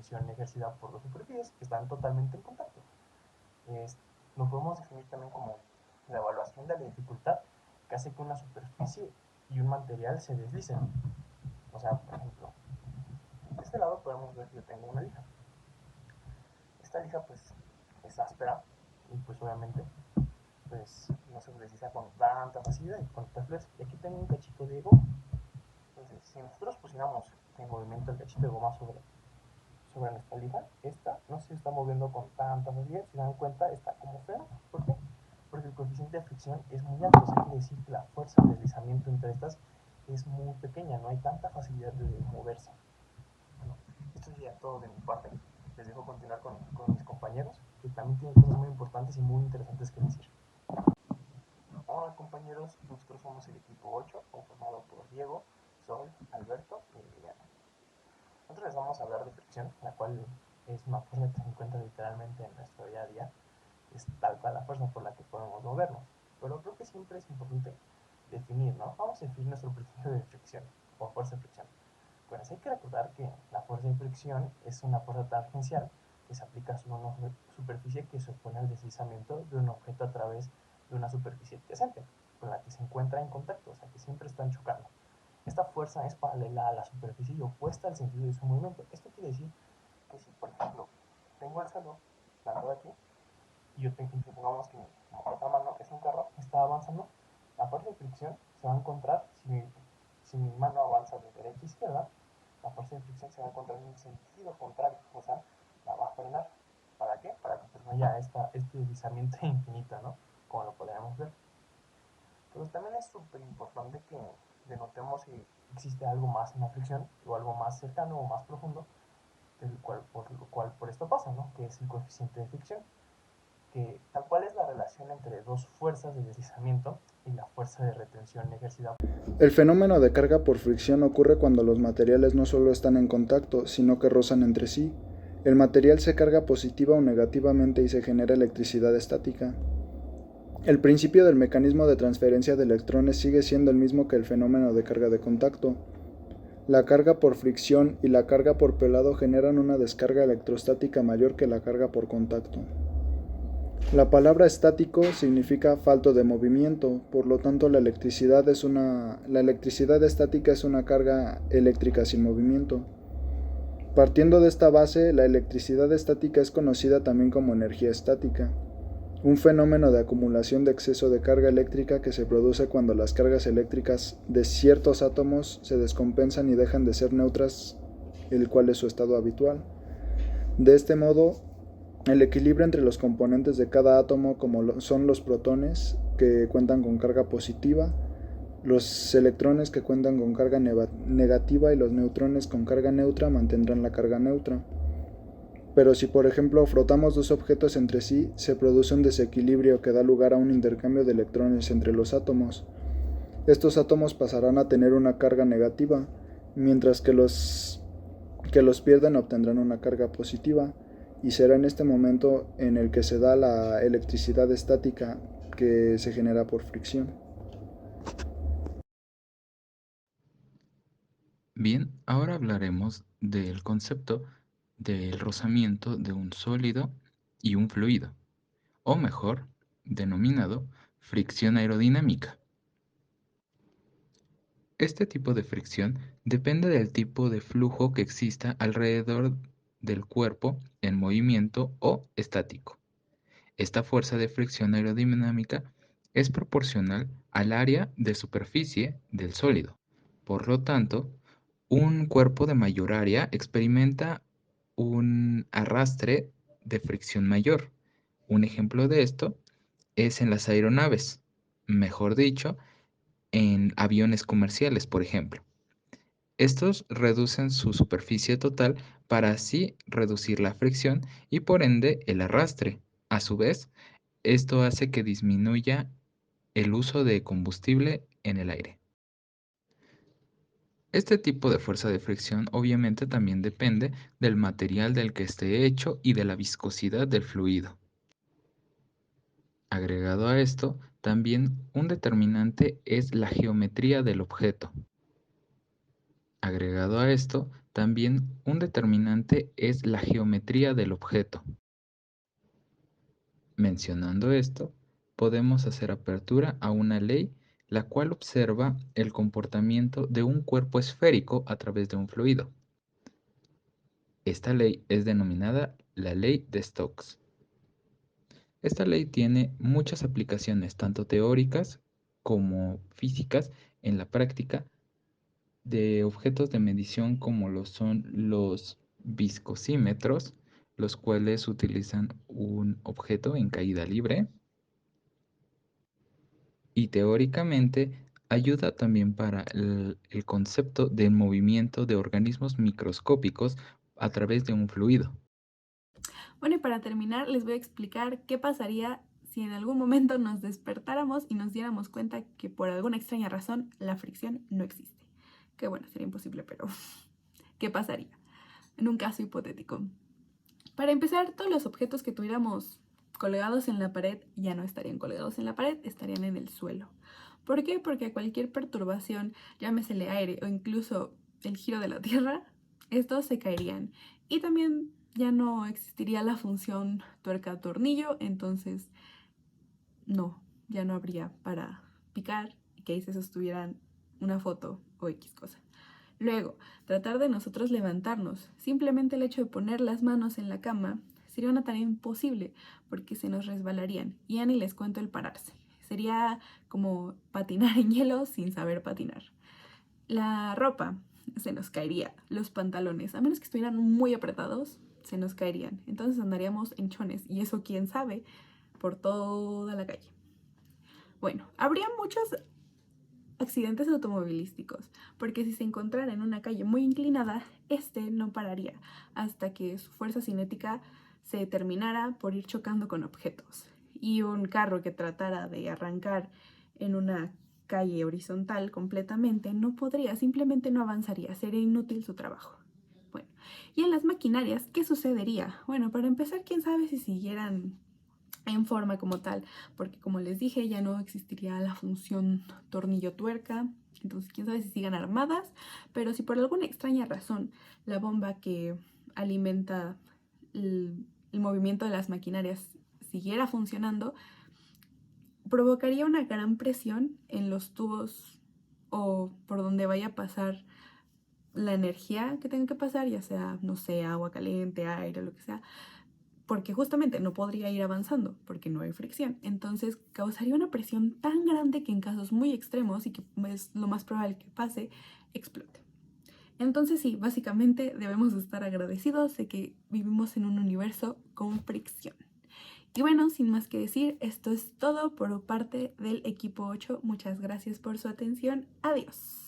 retención ejercida por dos superficies que están totalmente en contacto. Lo podemos definir también como la evaluación de la dificultad que hace que una superficie y un material se deslicen. O sea, por ejemplo, de este lado podemos ver que yo tengo una lija. Esta lija pues es áspera y pues obviamente pues no se desliza con tanta facilidad y con tanta fluidez. Y aquí tengo un cachito de goma. Entonces, si nosotros pusiéramos en movimiento el cachito de goma sobre nuestra lija, esta no se está moviendo con tanta facilidad. Si se dan cuenta, está como frenada. ¿Por qué? Porque el coeficiente de fricción es muy alto. Eso quiere decir que la fuerza de deslizamiento entre estas es muy pequeña, no hay tanta facilidad de moverse. Bueno, esto sería todo de mi parte. Les dejo continuar con mis compañeros, que también tienen cosas muy importantes y muy interesantes que decir. Hola compañeros, nosotros somos el equipo 8, conformado por Diego, Sol, Alberto y Emiliano. Nosotros les vamos a hablar de fricción, la cual es una fuerza que se encuentra literalmente en nuestro día a día. Es tal cual la fuerza por la que podemos movernos. Pero creo que siempre es importante definir, ¿no? Vamos a definir nuestro principio de fricción o fuerza de fricción. Pues hay que recordar que la fuerza de fricción es una fuerza tangencial que se aplica sobre una superficie que se opone al deslizamiento de un objeto a través de una superficie adyacente, con la que se encuentra en contacto, o sea que siempre están chocando. Esta fuerza es paralela a la superficie y opuesta al sentido de su movimiento. Esto quiere decir que si, por ejemplo, tengo el suelo plantado aquí y yo tengo, supongamos que mi otra mano es un carro, está avanzando, la fuerza de fricción se va a encontrar si mi mano avanza de derecha a izquierda, la fuerza de fricción se va a encontrar en un sentido contrario, o sea, la va a frenar. ¿Para qué? Para que pues no haya este deslizamiento infinito, ¿no? Como lo podríamos ver. Pero también es súper importante que denotemos si existe algo más en la fricción o algo más cercano o más profundo, por esto pasa, ¿no? Que es el coeficiente de fricción, que tal cual es la relación entre dos fuerzas de deslizamiento y la fuerza de retención ejercida. El fenómeno de carga por fricción ocurre cuando los materiales no solo están en contacto, sino que rozan entre sí. El material se carga positiva o negativamente y se genera electricidad estática. El principio del mecanismo de transferencia de electrones sigue siendo el mismo que el fenómeno de carga de contacto. La carga por fricción y la carga por pelado generan una descarga electrostática mayor que la carga por contacto. La palabra estático significa falto de movimiento, por lo tanto la electricidad estática es una carga eléctrica sin movimiento. Partiendo de esta base, la electricidad estática es conocida también como energía estática, un fenómeno de acumulación de exceso de carga eléctrica que se produce cuando las cargas eléctricas de ciertos átomos se descompensan y dejan de ser neutras, el cual es su estado habitual. De este modo, el equilibrio entre los componentes de cada átomo, como son los protones, que cuentan con carga positiva, los electrones que cuentan con carga negativa y los neutrones con carga neutra mantendrán la carga neutra. Pero si por ejemplo frotamos dos objetos entre sí, se produce un desequilibrio que da lugar a un intercambio de electrones entre los átomos. Estos átomos pasarán a tener una carga negativa, mientras que los pierden obtendrán una carga positiva, y será en este momento en el que se da la electricidad estática que se genera por fricción. Bien, ahora hablaremos del concepto del rozamiento de un sólido y un fluido, o mejor, denominado fricción aerodinámica. Este tipo de fricción depende del tipo de flujo que exista alrededor del cuerpo en movimiento o estático. Esta fuerza de fricción aerodinámica es proporcional al área de superficie del sólido. Por lo tanto, un cuerpo de mayor área experimenta un arrastre de fricción mayor. Un ejemplo de esto es en las aeronaves, mejor dicho, en aviones comerciales, por ejemplo. Estos reducen su superficie total para así reducir la fricción y por ende el arrastre. A su vez, esto hace que disminuya el uso de combustible en el aire. Este tipo de fuerza de fricción obviamente también depende del material del que esté hecho y de la viscosidad del fluido. Agregado a esto, también un determinante es la geometría del objeto. Agregado a esto, también un determinante es la geometría del objeto. Mencionando esto, podemos hacer apertura a una ley la cual observa el comportamiento de un cuerpo esférico a través de un fluido. Esta ley es denominada la ley de Stokes. Esta ley tiene muchas aplicaciones, tanto teóricas como físicas, en la práctica de objetos de medición como lo son los viscosímetros, los cuales utilizan un objeto en caída libre y teóricamente ayuda también para el concepto del movimiento de organismos microscópicos a través de un fluido. Bueno, y para terminar les voy a explicar qué pasaría si en algún momento nos despertáramos y nos diéramos cuenta que por alguna extraña razón la fricción no existe. Que bueno, sería imposible, pero ¿qué pasaría? En un caso hipotético. Para empezar, todos los objetos que tuviéramos colgados en la pared ya no estarían colgados en la pared, estarían en el suelo. ¿Por qué? Porque cualquier perturbación, llámesele aire o incluso el giro de la Tierra, estos se caerían. Y también ya no existiría la función tuerca-tornillo, entonces no, ya no habría para picar y que ahí se sostuvieran una foto o X cosa. Luego, tratar de nosotros levantarnos. Simplemente el hecho de poner las manos en la cama sería una tarea imposible porque se nos resbalarían. Y ya ni les cuento el pararse. Sería como patinar en hielo sin saber patinar. La ropa se nos caería. Los pantalones, a menos que estuvieran muy apretados, se nos caerían. Entonces andaríamos en chones. Y eso quién sabe por toda la calle. Bueno, habría muchos accidentes automovilísticos, porque si se encontrara en una calle muy inclinada, este no pararía hasta que su fuerza cinética se terminara por ir chocando con objetos. Y un carro que tratara de arrancar en una calle horizontal completamente no podría, simplemente no avanzaría, sería inútil su trabajo. Bueno, y en las maquinarias, ¿qué sucedería? Bueno, para empezar, quién sabe si siguieran en forma como tal, porque como les dije ya no existiría la función tornillo-tuerca, entonces quién sabe si sigan armadas, pero si por alguna extraña razón la bomba que alimenta el movimiento de las maquinarias siguiera funcionando, provocaría una gran presión en los tubos o por donde vaya a pasar la energía que tenga que pasar, ya sea, no sé, agua caliente, aire, lo que sea, porque justamente no podría ir avanzando porque no hay fricción. Entonces causaría una presión tan grande que en casos muy extremos y que es lo más probable que pase, explote. Entonces sí, básicamente debemos estar agradecidos de que vivimos en un universo con fricción. Y bueno, sin más que decir, esto es todo por parte del equipo 8. Muchas gracias por su atención. Adiós.